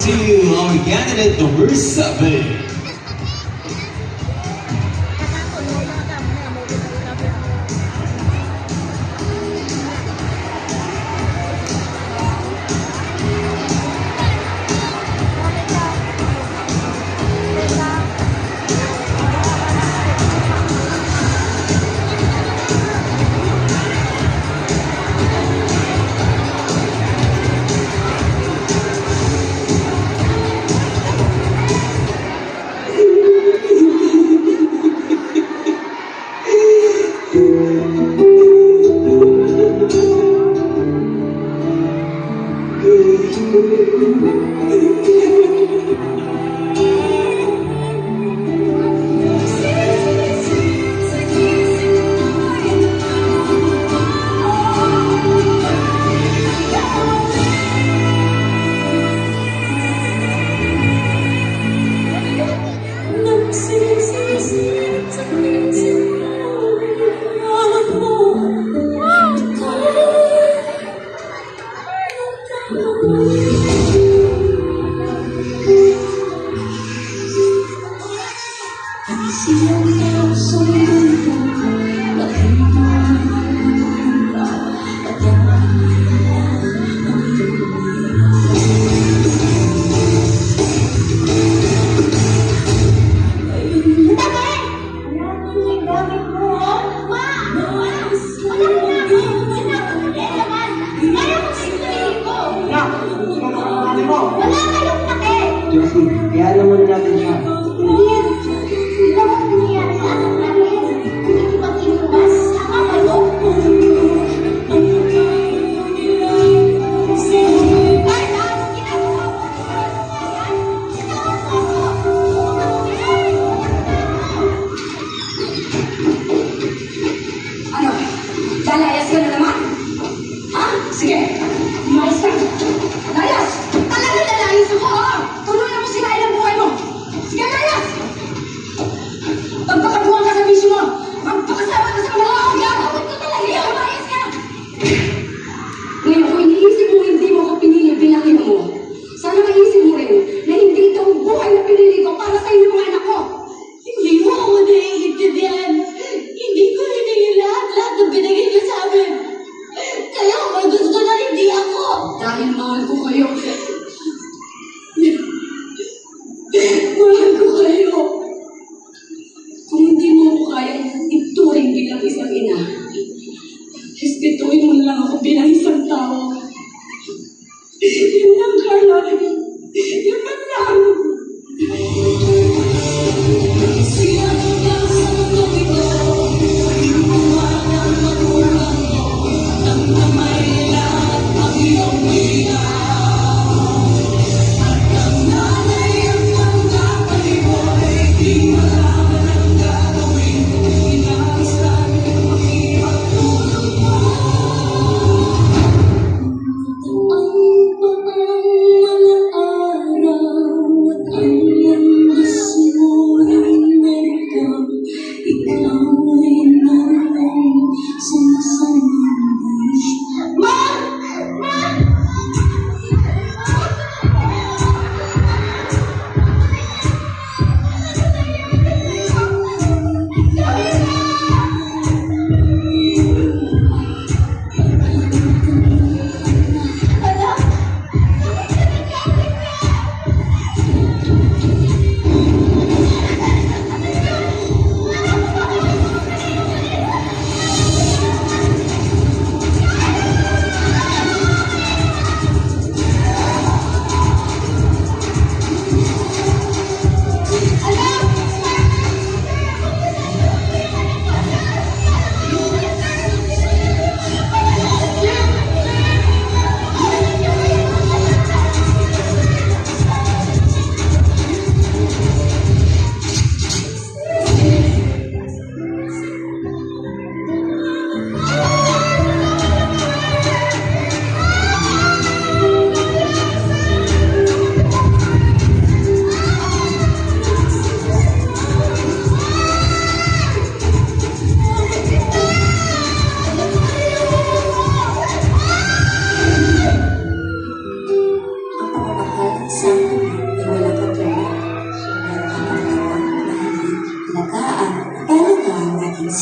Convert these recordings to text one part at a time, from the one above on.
To our candidate number 7. Kaya naman natin siya. Ano? Lalayas ka na naman? Ha? Sige. Umayos ka. Layas! Talagang lalayas ako, ha? Tuloy na mo sila ilang buhay mo. Sige, layas!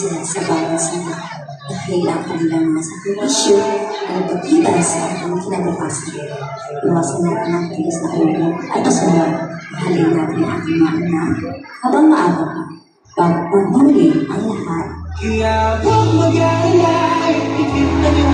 sila sa bawat sila dahil ang kanilang mga sakripisyo ay nagpatibay sa ating kinabukasan. Iwasan natin ang tigas na ulo at pasunod. Mahalin natin ang ating mga anak habang maaga pa. Bago pagmuli ang lahat. Kaya huwag mag-alala, ikit na yung